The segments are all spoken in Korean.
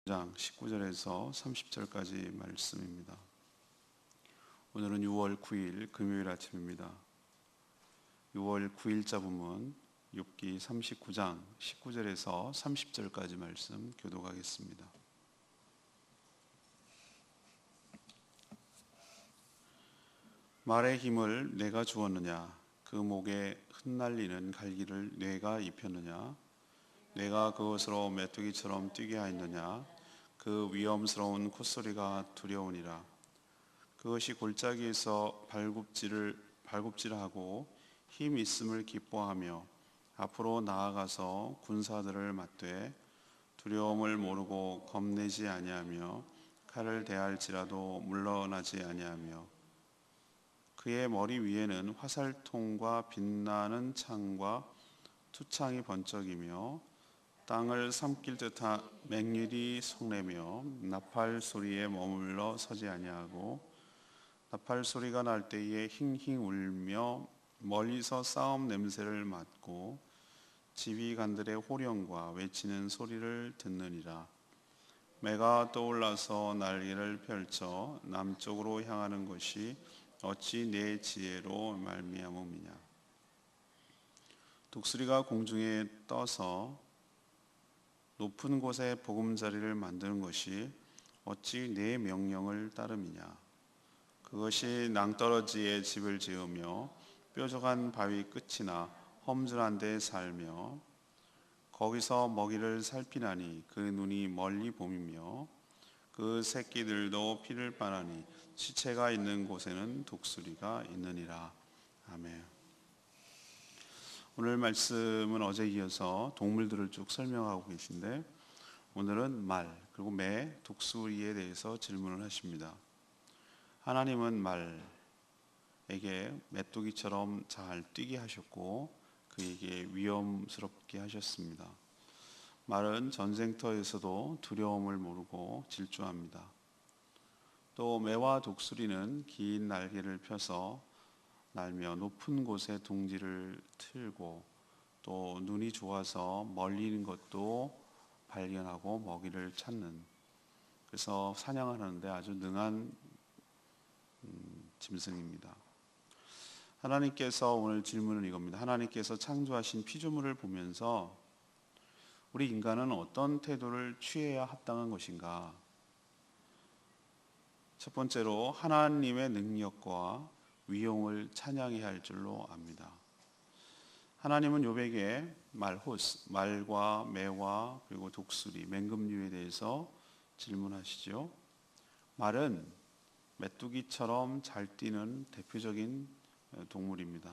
장 19절에서 30절까지 말씀입니다. 오늘은 6월 9일 금요일 아침입니다. 6월 9일자 본문 욥기 39장 19절에서 30절까지 말씀 교독하겠습니다. 말의 힘을 내가 주었느냐? 그 목에 흩날리는 갈기를 내가 입혔느냐? 내가 그것으로 메뚜기처럼 뛰게 하였느냐? 그 위험스러운 콧소리가 두려우니라. 그것이 골짜기에서 발굽질하고 힘 있음을 기뻐하며 앞으로 나아가서 군사들을 맞되 두려움을 모르고 겁내지 아니하며 칼을 대할지라도 물러나지 아니하며 그의 머리 위에는 화살통과 빛나는 창과 투창이 번쩍이며 땅을 삼킬 듯한 맹렬히 속내며 나팔 소리에 머물러 서지 아니하고 나팔 소리가 날 때에 힝힝 울며 멀리서 싸움 냄새를 맡고 지휘관들의 호령과 외치는 소리를 듣느니라. 매가 떠올라서 날개를 펼쳐 남쪽으로 향하는 것이 어찌 내 지혜로 말미암음이냐. 독수리가 공중에 떠서 높은 곳에 보금자리를 만드는 것이 어찌 내 명령을 따름이냐. 그것이 낭떠러지에 집을 지으며 뾰족한 바위 끝이나 험준한 데 살며 거기서 먹이를 살피나니 그 눈이 멀리 봄이며 그 새끼들도 피를 빠나니 시체가 있는 곳에는 독수리가 있느니라. 아멘. 오늘 말씀은 어제 이어서 동물들을 쭉 설명하고 계신데 오늘은 말 그리고 매, 독수리에 대해서 질문을 하십니다. 하나님은 말에게 메뚜기처럼 잘 뛰게 하셨고 그에게 위험스럽게 하셨습니다. 말은 전쟁터에서도 두려움을 모르고 질주합니다. 또 매와 독수리는 긴 날개를 펴서 날며 높은 곳에 둥지를 틀고 또 눈이 좋아서 멀리 있는 것도 발견하고 먹이를 찾는, 그래서 사냥하는데 아주 능한 짐승입니다. 하나님께서 오늘 질문은 이겁니다. 하나님께서 창조하신 피조물을 보면서 우리 인간은 어떤 태도를 취해야 합당한 것인가? 첫 번째로 하나님의 능력과 위용을 찬양해야 할 줄로 압니다. 하나님은 욥에게 말과 매와 그리고 독수리, 맹금류에 대해서 질문하시죠. 말은 메뚜기처럼 잘 뛰는 대표적인 동물입니다.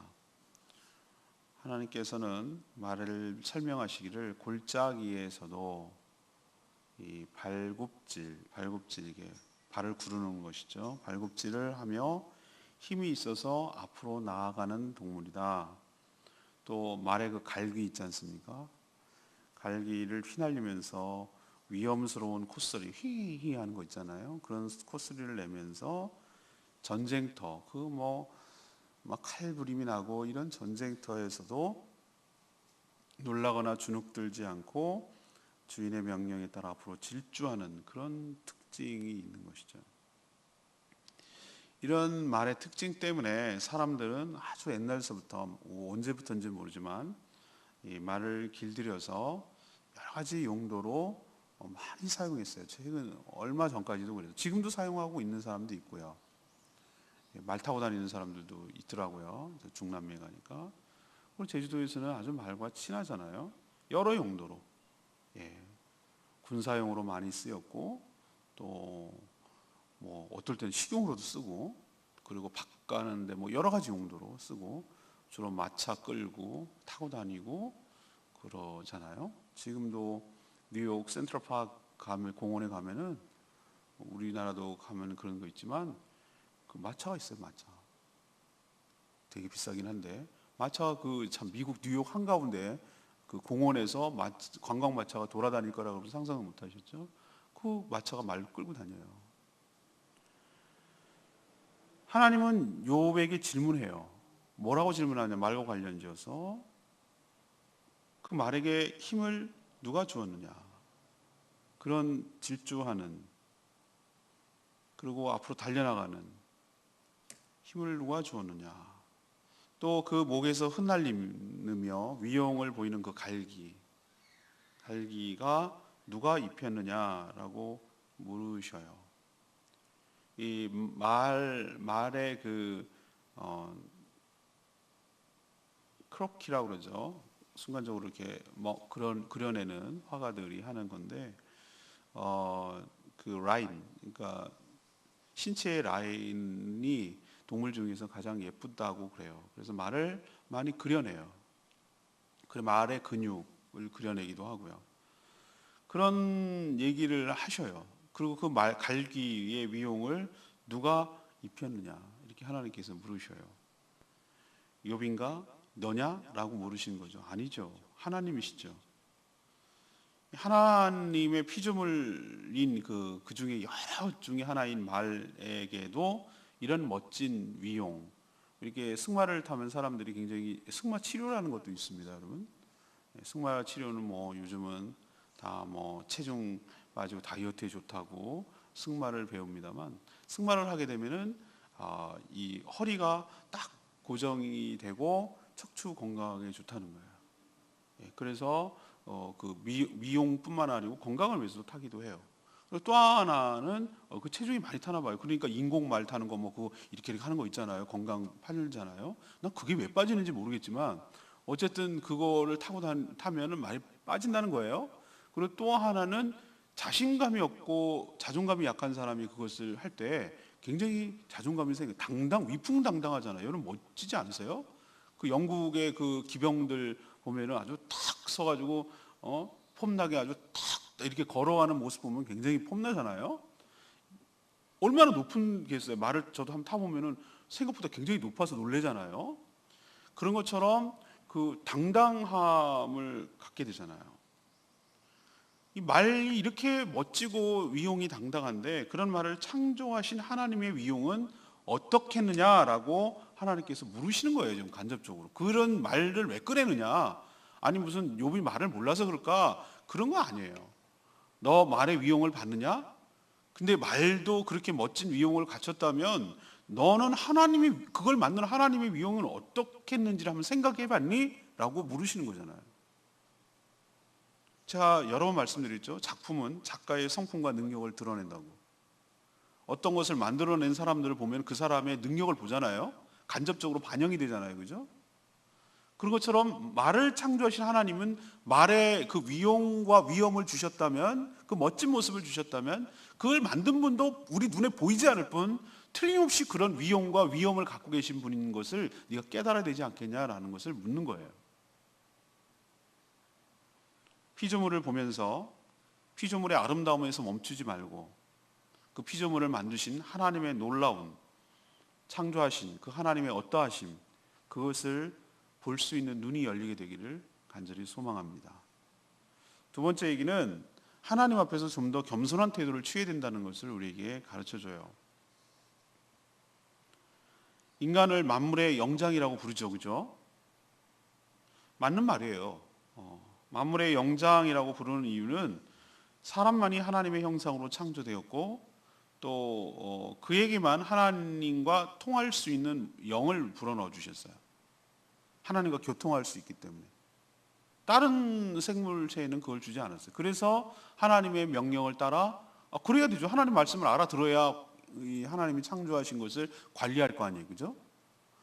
하나님께서는 말을 설명하시기를 골짜기에서도 이 발굽질이게 발을 구르는 것이죠. 발굽질을 하며 힘이 있어서 앞으로 나아가는 동물이다. 또 말의 그 갈기 있지 않습니까? 갈기를 휘날리면서 위험스러운 콧소리 휘휘 하는 거 있잖아요. 그런 콧소리를 내면서 전쟁터 막 칼부림이 나고 이런 전쟁터에서도 놀라거나 주눅들지 않고 주인의 명령에 따라 앞으로 질주하는 그런 특징이 있는 것이죠. 이런 말의 특징 때문에 사람들은 아주 옛날서부터 언제부터인지 모르지만 이 말을 길들여서 여러 가지 용도로 많이 사용했어요. 최근 얼마 전까지도 그래요. 지금도 사용하고 있는 사람도 있고요. 말 타고 다니는 사람들도 있더라고요. 중남미에 가니까. 그리고 제주도에서는 아주 말과 친하잖아요. 여러 용도로, 군사용으로 많이 쓰였고 또 어떨 때는 식용으로도 쓰고 그리고 박 가는데 여러 가지 용도로 쓰고 주로 마차 끌고 타고 다니고 그러잖아요. 지금도 뉴욕 센트럴파크 공원에 가면은 우리나라도 가면 그런 거 있지만 그 마차가 있어요. 마차 되게 비싸긴 한데 마차가 참 미국 뉴욕 한가운데 그 공원에서 관광 마차가 돌아다닐 거라고 상상을 못 하셨죠? 그 마차가 말 끌고 다녀요. 하나님은 욥에게 질문해요. 뭐라고 질문하냐? 말과 관련지어서 그 말에게 힘을 누가 주었느냐? 그런 질주하는, 그리고 앞으로 달려나가는 힘을 누가 주었느냐. 또 그 목에서 흩날리며 위용을 보이는 그 갈기가 누가 입혔느냐라고 물으셔요. 이 말의 그 크로키라고 그러죠. 순간적으로 이렇게 뭐 그려내는 화가들이 하는 건데, 그 라인, 그러니까 신체의 라인이 동물 중에서 가장 예쁘다고 그래요. 그래서 말을 많이 그려내요. 그 말의 근육을 그려내기도 하고요. 그런 얘기를 하셔요. 그리고 그 갈기의 위용을 누가 입혔느냐 이렇게 하나님께서 물으셔요. 욥인가 너냐라고 물으신 거죠. 아니죠. 하나님이시죠. 하나님의 피조물인 그 중에 여러 중에 하나인 말에게도 이런 멋진 위용, 이렇게 승마를 타면 사람들이 굉장히 승마 치료라는 것도 있습니다, 여러분. 승마 치료는 뭐 요즘은 다 뭐 체중 빠지고 다이어트에 좋다고 승마를 배웁니다만, 승마를 하게 되면은 이 허리가 딱 고정이 되고 척추 건강에 좋다는 거예요. 그래서 그 미용뿐만 아니고 건강을 위해서도 타기도 해요. 그리고 또 하나는 그 체중이 많이 타나 봐요. 그러니까 인공 말 타는 거 뭐 그거 이렇게 하는 거 있잖아요. 건강 팔잖아요. 난 그게 왜 빠지는지 모르겠지만 어쨌든 그거를 타면은 많이 빠진다는 거예요. 그리고 또 하나는 자신감이 없고 자존감이 약한 사람이 그것을 할 때 굉장히 자존감이 생겨 위풍당당하잖아요. 여러분 멋지지 않으세요? 그 영국의 그 기병들 보면은 아주 탁 서가지고 폼나게 아주 탁 이렇게 걸어가는 모습 보면 굉장히 폼나잖아요. 얼마나 높은겠어요. 말을 저도 한번 타보면은 생각보다 굉장히 높아서 놀래잖아요. 그런 것처럼 그 당당함을 갖게 되잖아요. 이 말이 이렇게 멋지고 위용이 당당한데 그런 말을 창조하신 하나님의 위용은 어떻겠느냐라고 하나님께서 물으시는 거예요. 지금 간접적으로. 그런 말을 왜 꺼내느냐. 아니 무슨 욥이 말을 몰라서 그럴까. 그런 거 아니에요. 너 말의 위용을 받느냐. 근데 말도 그렇게 멋진 위용을 갖췄다면 너는 그걸 만드는 하나님의 위용은 어떻겠는지를 한번 생각해 봤니? 라고 물으시는 거잖아요. 제가 여러 번 말씀드렸죠. 작품은 작가의 성품과 능력을 드러낸다고. 어떤 것을 만들어낸 사람들을 보면 그 사람의 능력을 보잖아요. 간접적으로 반영이 되잖아요. 그죠? 그런 것처럼 말을 창조하신 하나님은 말에 그 위용과 위엄을 주셨다면, 그 멋진 모습을 주셨다면 그걸 만든 분도 우리 눈에 보이지 않을 뿐 틀림없이 그런 위용과 위엄을 갖고 계신 분인 것을 네가 깨달아야 되지 않겠냐라는 것을 묻는 거예요. 피조물을 보면서 피조물의 아름다움에서 멈추지 말고 그 피조물을 만드신 하나님의 놀라운 창조하신 그 하나님의 어떠하심, 그것을 볼 수 있는 눈이 열리게 되기를 간절히 소망합니다. 두 번째 얘기는 하나님 앞에서 좀 더 겸손한 태도를 취해야 된다는 것을 우리에게 가르쳐줘요. 인간을 만물의 영장이라고 부르죠. 그죠? 맞는 말이에요. 만물의 영장이라고 부르는 이유는 사람만이 하나님의 형상으로 창조되었고 또 그에게만 하나님과 통할 수 있는 영을 불어넣어 주셨어요. 하나님과 교통할 수 있기 때문에. 다른 생물체에는 그걸 주지 않았어요. 그래서 하나님의 명령을 따라 그래야 되죠. 하나님 말씀을 알아들어야 하나님이 창조하신 것을 관리할 거 아니에요. 그죠?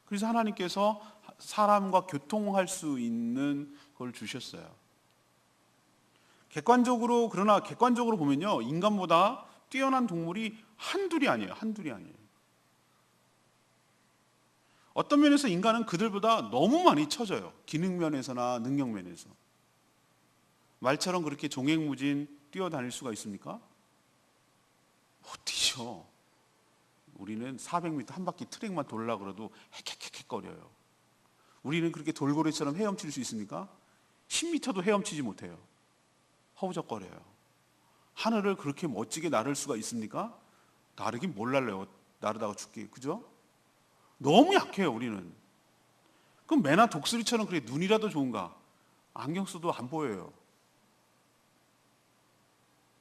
그래서 하나님께서 사람과 교통할 수 있는 걸 주셨어요. 그러나 객관적으로 보면요, 인간보다 뛰어난 동물이 한둘이 아니에요. 어떤 면에서 인간은 그들보다 너무 많이 처져요. 기능 면에서나 능력 면에서. 말처럼 그렇게 종횡무진 뛰어다닐 수가 있습니까? 못 뛰죠. 우리는 400m 한 바퀴 트랙만 돌려고 그래도 헥헥헥거려요. 우리는 그렇게 돌고래처럼 헤엄칠 수 있습니까? 10m도 헤엄치지 못해요. 허우적거려요. 하늘을 그렇게 멋지게 나를 수가 있습니까? 나르긴 뭘 날려요. 나르다가 죽기. 그죠? 너무 약해요, 우리는. 그럼 매나 독수리처럼 그래 눈이라도 좋은가? 안경 써도 안 보여요.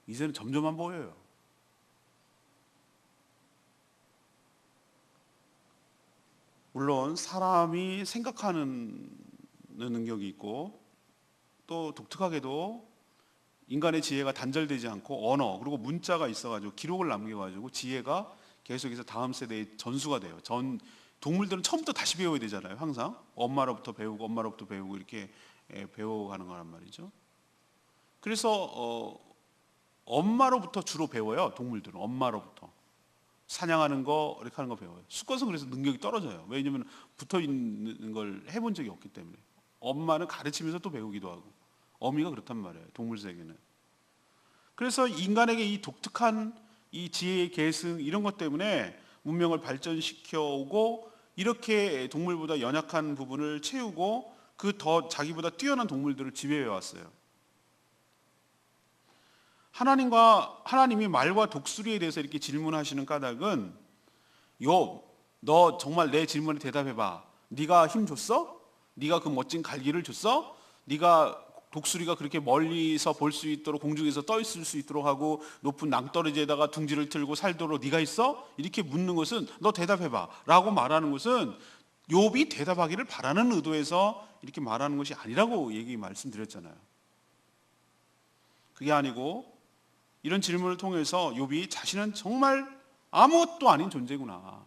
이제는 점점 안 보여요. 물론 사람이 생각하는 능력이 있고 또 독특하게도 인간의 지혜가 단절되지 않고 언어 그리고 문자가 있어가지고 기록을 남겨가지고 지혜가 계속해서 다음 세대에 전수가 돼요. 동물들은 처음부터 다시 배워야 되잖아요. 항상 엄마로부터 배우고 이렇게 배워가는 거란 말이죠. 그래서 엄마로부터 주로 배워요. 동물들은 엄마로부터 사냥하는 거 이렇게 하는 거 배워요. 수컷은 그래서 능력이 떨어져요. 왜냐하면 붙어 있는 걸 해본 적이 없기 때문에. 엄마는 가르치면서 또 배우기도 하고 어미가 그렇단 말이에요. 동물 세계는. 그래서 인간에게 이 독특한 이 지혜의 계승 이런 것 때문에 문명을 발전시켜 오고 이렇게 동물보다 연약한 부분을 채우고 그 더 자기보다 뛰어난 동물들을 지배해 왔어요. 하나님이 말과 독수리에 대해서 이렇게 질문하시는 까닭은 욥, 너 정말 내 질문에 대답해봐. 네가 힘 줬어? 네가 그 멋진 갈기를 줬어? 네가 독수리가 그렇게 멀리서 볼 수 있도록 공중에서 떠 있을 수 있도록 하고 높은 낭떠러지에다가 둥지를 틀고 살도록 네가 있어? 이렇게 묻는 것은 너 대답해봐 라고 말하는 것은 욥이 대답하기를 바라는 의도에서 이렇게 말하는 것이 아니라고 말씀드렸잖아요. 그게 아니고 이런 질문을 통해서 욥이 자신은 정말 아무것도 아닌 존재구나.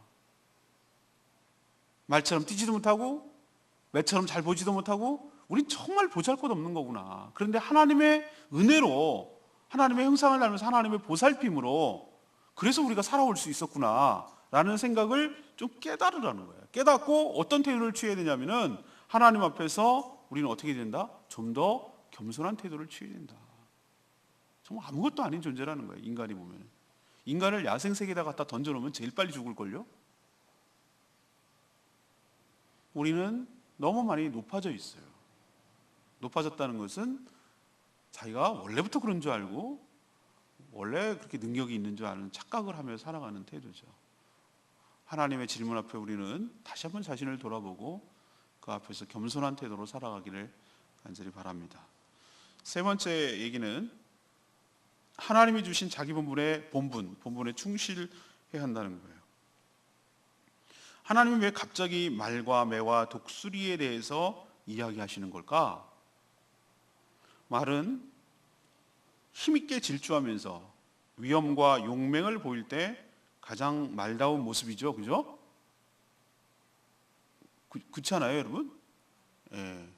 말처럼 뛰지도 못하고 매처럼 잘 보지도 못하고 우린 정말 보잘것없는 거구나. 그런데 하나님의 은혜로 하나님의 형상을 닮아서 하나님의 보살핌으로 그래서 우리가 살아올 수 있었구나 라는 생각을 좀 깨달으라는 거예요. 깨닫고 어떤 태도를 취해야 되냐면은 하나님 앞에서 우리는 어떻게 된다? 좀 더 겸손한 태도를 취해야 된다. 정말 아무것도 아닌 존재라는 거예요. 인간이 보면. 인간을 야생세계에다 갖다 던져놓으면 제일 빨리 죽을걸요? 우리는 너무 많이 높아져 있어요. 높아졌다는 것은 자기가 원래부터 그런 줄 알고 원래 그렇게 능력이 있는 줄 아는 착각을 하며 살아가는 태도죠. 하나님의 질문 앞에 우리는 다시 한번 자신을 돌아보고 그 앞에서 겸손한 태도로 살아가기를 간절히 바랍니다. 세 번째 얘기는 하나님이 주신 자기 본분에 충실해야 한다는 거예요. 하나님이 왜 갑자기 말과 매와 독수리에 대해서 이야기하시는 걸까? 말은 힘있게 질주하면서 위험과 용맹을 보일 때 가장 말다운 모습이죠. 그죠? 그렇지 않아요, 여러분? 예.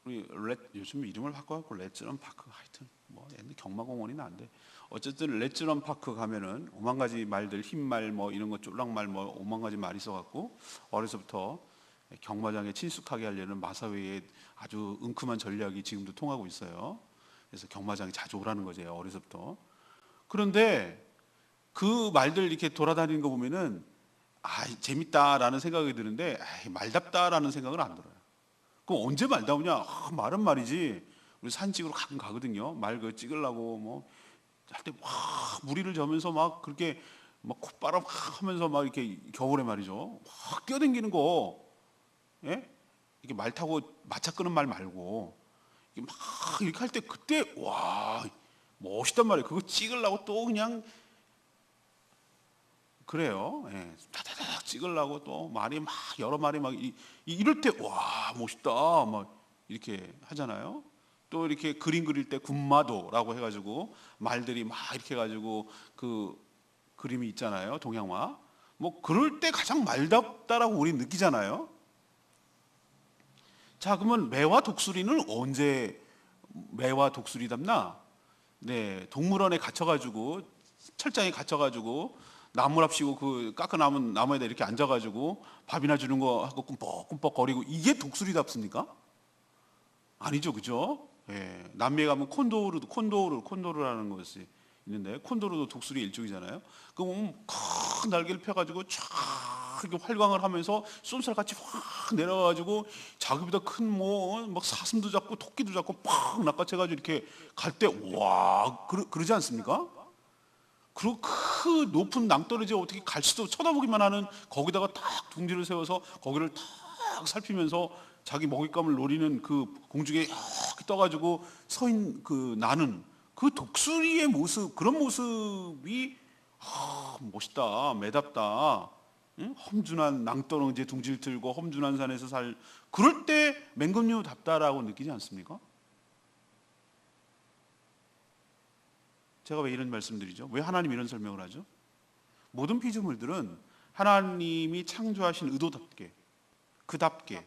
우리 요즘 이름을 바꿔갖고 레츠런 파크 하여튼 뭐 옛날 경마공원이 난데 어쨌든 레츠런 파크 가면은 오만 가지 말들 흰말 뭐 이런 거 쫄랑말 뭐 오만 가지 말이 있어갖고 어려서부터 경마장에 친숙하게 하려는 마사회의 아주 은큼한 전략이 지금도 통하고 있어요. 그래서 경마장에 자주 오라는 거죠, 어려서부터. 그런데 그 말들 이렇게 돌아다니는 거 보면은 재밌다라는 생각이 드는데 말답다라는 생각은 안 들어요. 그럼 언제 말다우냐? 말은 말이지. 우리 산 찍으러 가끔 가거든요. 말 그 찍으려고 뭐 할 때 막 무리를 저면서 막 그렇게 막 콧바람 하면서 막 이렇게 겨울에 말이죠. 막 뛰어다니는 거. 예? 이렇게 말 타고 마차 끄는 말 말고 막 이렇게 할 때 그때 와 멋있단 말이에요. 그거 찍으려고 또 그냥 그래요. 예. 다다닥 찍으려고 또 말이 막 여러 마리 막 이럴 때 와 멋있다 막 이렇게 하잖아요. 또 이렇게 그림 그릴 때 군마도라고 해가지고 말들이 막 이렇게 해가지고 그 그림이 있잖아요. 동양화. 뭐 그럴 때 가장 말답다라고 우리 느끼잖아요. 자, 그러면 매와 독수리는 언제 매와 독수리답나? 네, 동물원에 갇혀가지고 철장에 갇혀가지고 나무랍시고 그 깎아 남은 나무에다 이렇게 앉아가지고 밥이나 주는 거 하고 꿈뻑꿈뻑 거리고 이게 독수리답습니까? 아니죠, 그죠? 예, 남미에 가면 콘도르라는 것이 있는데 콘도르도 독수리의 일종이잖아요. 그럼 큰 날개를 펴가지고 쫙 이렇게 활광을 하면서 쏨살같이 확 내려가지고 자기보다 큰 막 사슴도 잡고 토끼도 잡고 팍 낚아채가지고 이렇게 갈 때 와 그러지 않습니까? 그리고 그 높은 낭떠러지에 어떻게 갈 수도 쳐다보기만 하는 거기다가 딱 둥지를 세워서 거기를 탁 살피면서 자기 먹잇감을 노리는 그 공중에 이렇게 떠가지고 서인 그 나는 그 독수리의 모습, 그런 모습이 멋있다, 매답다. 응? 험준한 낭떠러지에 둥지를 틀고 험준한 산에서 그럴 때 맹금류답다라고 느끼지 않습니까? 제가 왜 이런 말씀드리죠? 왜 하나님 이런 설명을 하죠? 모든 피조물들은 하나님이 창조하신 의도답게, 그답게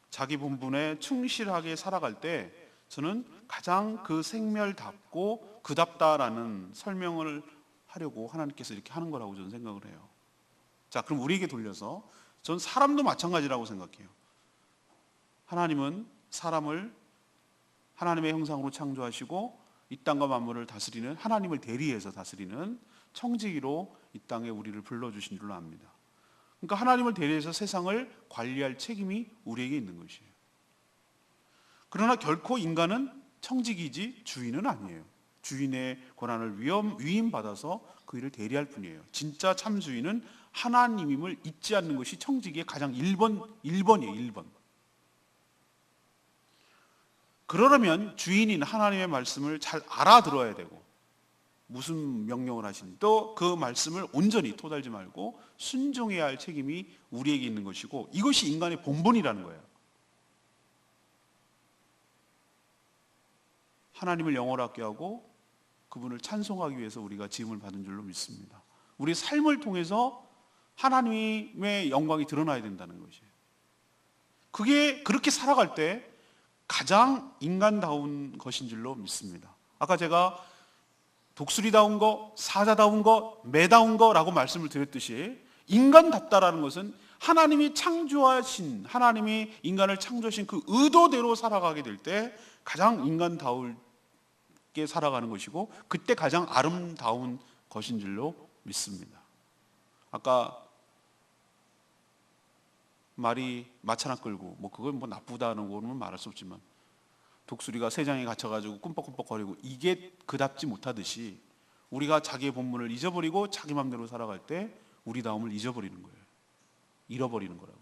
자기 본분에 충실하게 살아갈 때 저는 가장 그 생멸답고 그답다라는 설명을 하려고 하나님께서 이렇게 하는 거라고 저는 생각을 해요. 자, 그럼 우리에게 돌려서 전 사람도 마찬가지라고 생각해요. 하나님은 사람을 하나님의 형상으로 창조하시고 이 땅과 만물을 다스리는, 하나님을 대리해서 다스리는 청지기로 이 땅에 우리를 불러주신 줄로 압니다. 그러니까 하나님을 대리해서 세상을 관리할 책임이 우리에게 있는 것이에요. 그러나 결코 인간은 청지기지 주인은 아니에요. 주인의 권한을 위임받아서 그 일을 대리할 뿐이에요. 진짜 참 주인은 하나님임을 잊지 않는 것이 청지기의 가장 1번이에요. 1번. 그러려면 주인인 하나님의 말씀을 잘 알아들어야 되고, 무슨 명령을 하시니 또 그 말씀을 온전히 토달지 말고 순종해야 할 책임이 우리에게 있는 것이고, 이것이 인간의 본분이라는 거예요. 하나님을 영원하게 하고 그분을 찬송하기 위해서 우리가 지음을 받은 줄로 믿습니다. 우리 삶을 통해서 하나님의 영광이 드러나야 된다는 것이에요. 그게 그렇게 살아갈 때 가장 인간다운 것인 줄로 믿습니다. 아까 제가 독수리다운 거, 사자다운 거, 매다운 거라고 말씀을 드렸듯이 인간답다라는 것은 하나님이 창조하신, 하나님이 인간을 창조하신 그 의도대로 살아가게 될 때 가장 인간다울게 살아가는 것이고, 그때 가장 아름다운 것인 줄로 믿습니다. 아까 말이 마차나 끌고, 그건 나쁘다는 거는 말할 수 없지만, 독수리가 새장에 갇혀가지고 꿈뻑꿈뻑거리고 이게 그답지 못하듯이 우리가 자기의 본분을 잊어버리고 자기 마음대로 살아갈 때 우리다움을 잊어버리는 거예요. 잃어버리는 거라고.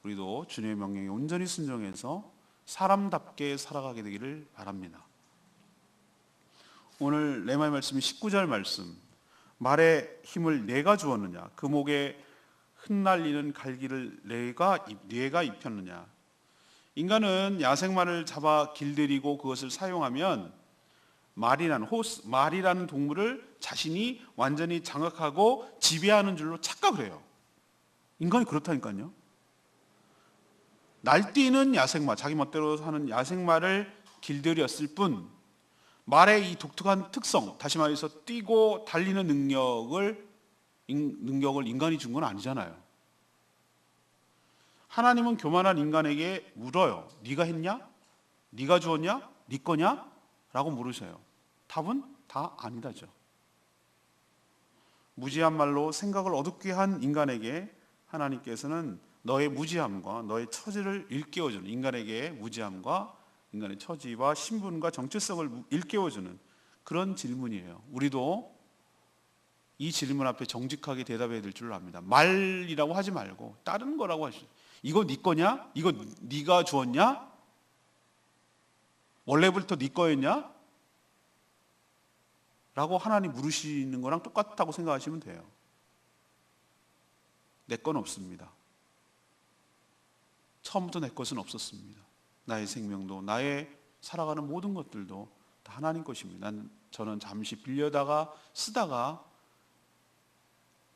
우리도 주님의 명령에 온전히 순종해서 사람답게 살아가게 되기를 바랍니다. 오늘 레마의 말씀이 19절 말씀, 말의 힘을 내가 주었느냐, 그 목에 흩날리는 갈기를 내가 입혔느냐. 인간은 야생마를 잡아 길들이고 그것을 사용하면 말이라는 동물을 자신이 완전히 장악하고 지배하는 줄로 착각을 해요. 인간이 그렇다니까요. 날뛰는 야생마, 자기 멋대로 사는 야생마를 길들였을 뿐, 말의 이 독특한 특성, 다시 말해서 뛰고 달리는 능력을 인간이 준 건 아니잖아요. 하나님은 교만한 인간에게 물어요. 네가 했냐? 네가 주었냐? 네 거냐? 라고 물으셔요. 답은 다 아니다죠. 무지한 말로 생각을 어둡게 한 인간에게 하나님께서는 너의 무지함과 너의 처지를 일깨워주는, 인간에게 무지함과 인간의 처지와 신분과 정체성을 일깨워주는 그런 질문이에요. 우리도 이 질문 앞에 정직하게 대답해야 될 줄 압니다. 말이라고 하지 말고 다른 거라고 하시죠. 이거 네 거냐? 이거 네가 주었냐? 원래부터 네 거였냐? 라고 하나님 물으시는 거랑 똑같다고 생각하시면 돼요. 내 건 없습니다. 처음부터 내 것은 없었습니다. 나의 생명도 나의 살아가는 모든 것들도 다 하나님 것입니다. 저는 잠시 빌려다가 쓰다가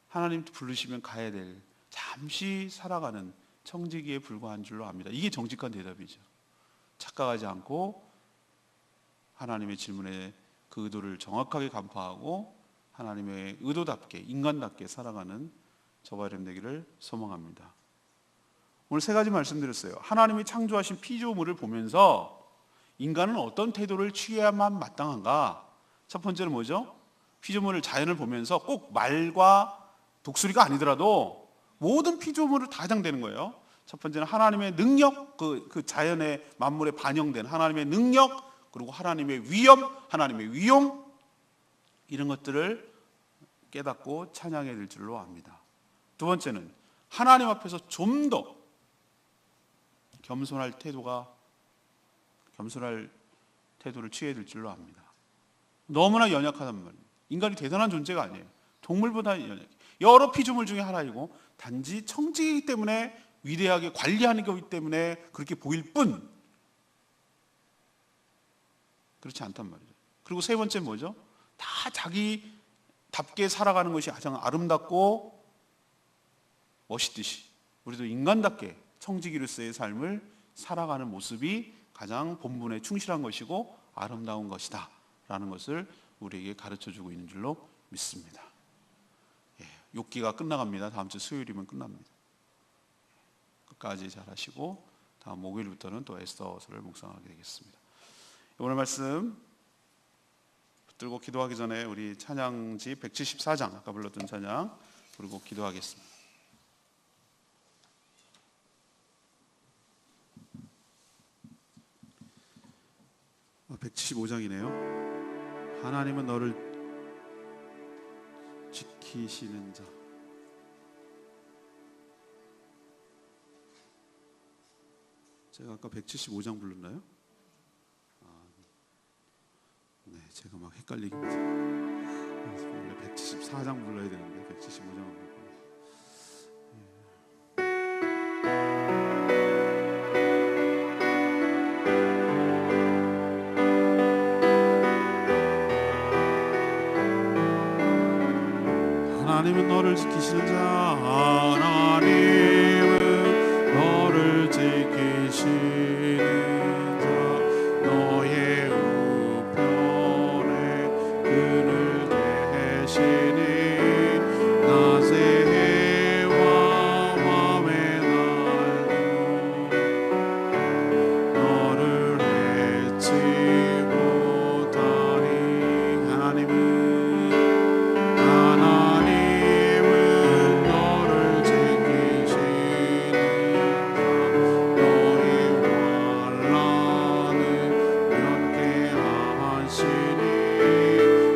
하나님 부르시면 가야 될 잠시 살아가는 청지기에 불과한 줄로 압니다. 이게 정직한 대답이죠. 착각하지 않고 하나님의 질문에 그 의도를 정확하게 간파하고 하나님의 의도답게 인간답게 살아가는 저와 여러분 되기를 소망합니다. 오늘 세 가지 말씀드렸어요. 하나님이 창조하신 피조물을 보면서 인간은 어떤 태도를 취해야만 마땅한가? 첫 번째는 뭐죠? 피조물을, 자연을 보면서 꼭 말과 독수리가 아니더라도 모든 피조물을 다 해당되는 거예요. 첫 번째는 하나님의 능력, 그 자연의 만물에 반영된 하나님의 능력, 그리고 하나님의 위엄, 하나님의 위용, 이런 것들을 깨닫고 찬양해야 될 줄로 압니다. 두 번째는 하나님 앞에서 좀 더 겸손할 태도를 취해야 될 줄로 압니다. 너무나 연약하단 말이에요. 인간이 대단한 존재가 아니에요. 동물보다 연약해요. 여러 피조물 중에 하나이고 단지 청지이기 때문에 위대하게 관리하는 거기 때문에 그렇게 보일 뿐 그렇지 않단 말이죠. 그리고 세 번째 뭐죠? 다 자기답게 살아가는 것이 가장 아름답고 멋있듯이 우리도 인간답게 청지기로서의 삶을 살아가는 모습이 가장 본분에 충실한 것이고 아름다운 것이다 라는 것을 우리에게 가르쳐주고 있는 줄로 믿습니다. 욥기가 끝나갑니다. 다음 주 수요일이면 끝납니다. 끝까지 잘 하시고 다음 목요일부터는 또 에스더서를 묵상하게 되겠습니다. 오늘 말씀 붙들고 기도하기 전에 우리 찬양지 174장 아까 불렀던 찬양 부르고 기도하겠습니다. 175장이네요. 하나님은 너를 지키시는 자. 제가 아까 175장 불렀나요? 네, 제가 막 헷갈리겠습니다. 원래 174장 불러야 되는데 175장을 불렀고. 하나님은 너를 지키시는 자. 하나님은 너를 지키시는 자. 너의 우편에 그늘 대시니 낮의 해와 밤의 날도 너를 잊지 못하니. 하나님은 너를 지키시는 너의 환난을 면케하시니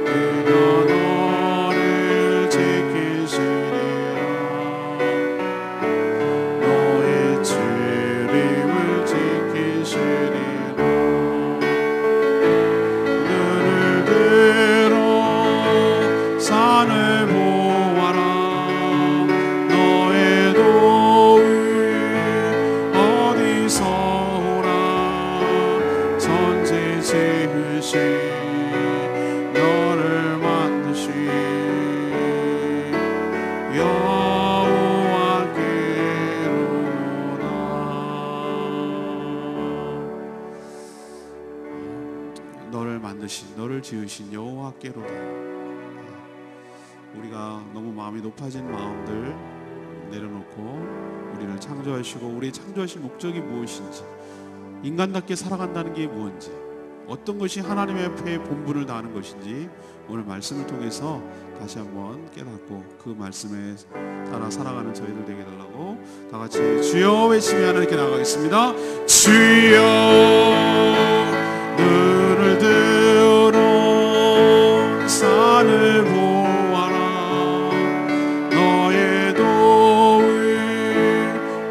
그가 너를 지키시리라. 너의 출입을 지키시리라. 눈을 들어 산을 보아라. 너의 도움 어디서 오나. 천지 지으신 너를 만드신 여호와께로다. 너를 만드신 너를 지으신 여호와께로다. 우리가 너무 마음이 높아진 마음들 내려놓고 우리를 창조하시고 우리 창조하신 목적이 무엇인지, 인간답게 살아간다는 게 무엇인지, 어떤 것이 하나님의 앞에 본분을 다하는 것인지 오늘 말씀을 통해서 다시 한번 깨닫고 그 말씀에 따라 살아가는 저희들 되게 해달라고 다 같이 주여 외치며 하나님께 나가겠습니다. 주여 눈을 들어 산을 보아라. 너의 도움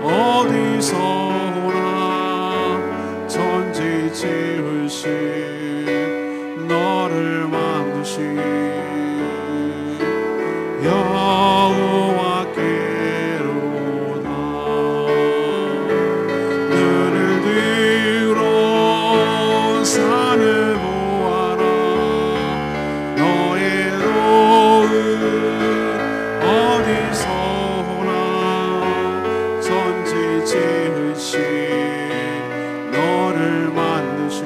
어디서 오나. 천지 지으신 너를 만드신 여호와께로다. 눈을 들어 산을 보아라. 너의 도움 어디서 오나. 천지 지으신 너를 만드신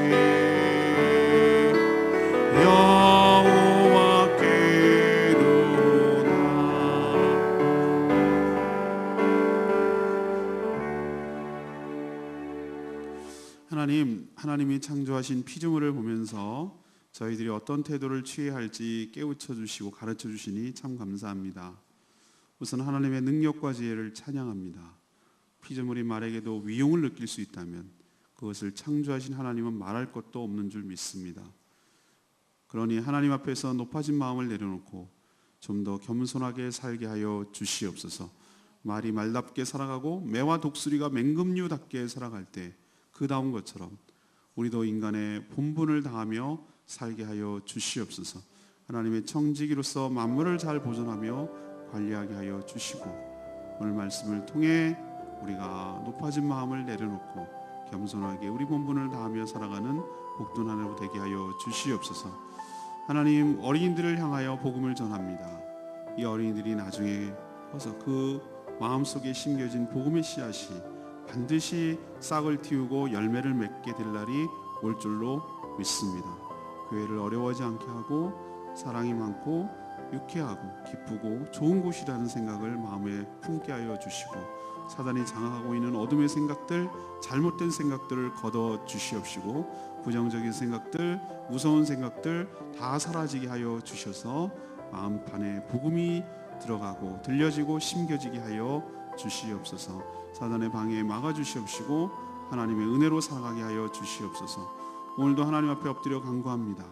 여호와께로다. 하나님이 창조하신 피조물을 보면서 저희들이 어떤 태도를 취해야 할지 깨우쳐 주시고 가르쳐 주시니 참 감사합니다. 우선 하나님의 능력과 지혜를 찬양합니다. 피조물이 말에게도 위용을 느낄 수 있다면 그것을 창조하신 하나님은 말할 것도 없는 줄 믿습니다. 그러니 하나님 앞에서 높아진 마음을 내려놓고 좀 더 겸손하게 살게 하여 주시옵소서. 말이 말답게 살아가고 매와 독수리가 맹금류답게 살아갈 때 그 다운 것처럼 우리도 인간의 본분을 다하며 살게 하여 주시옵소서. 하나님의 청지기로서 만물을 잘 보존하며 관리하게 하여 주시고, 오늘 말씀을 통해 우리가 높아진 마음을 내려놓고 겸손하게 우리 본분을 다하며 살아가는 복된 하나로 되게 하여 주시옵소서. 하나님, 어린이들을 향하여 복음을 전합니다. 이 어린이들이 나중에 커서 그 마음속에 심겨진 복음의 씨앗이 반드시 싹을 틔우고 열매를 맺게 될 날이 올 줄로 믿습니다. 교회를 어려워하지 않게 하고 사랑이 많고 유쾌하고 기쁘고 좋은 곳이라는 생각을 마음에 품게 하여 주시고, 사단이 장악하고 있는 어둠의 생각들, 잘못된 생각들을 걷어 주시옵시고, 부정적인 생각들, 무서운 생각들 다 사라지게 하여 주셔서 마음판에 복음이 들어가고 들려지고 심겨지게 하여 주시옵소서. 사단의 방해에 막아주시옵시고 하나님의 은혜로 살아가게 하여 주시옵소서. 오늘도 하나님 앞에 엎드려 간구합니다.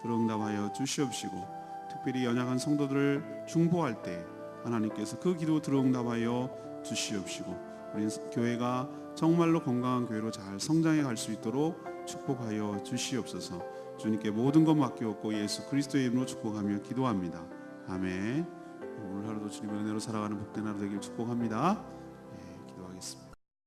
들어응답하여 주시옵시고, 특별히 연약한 성도들을 중보할 때 하나님께서 그 기도 들어응답하여 주시옵시고, 우리 교회가 정말로 건강한 교회로 잘 성장해 갈 수 있도록 축복하여 주시옵소서. 주님께 모든 것 맡기옵고 예수 그리스도의 이름으로 축복하며 기도합니다. 아멘. 오늘 하루도 주님의 은혜로 살아가는 복된 하루 되길 축복합니다.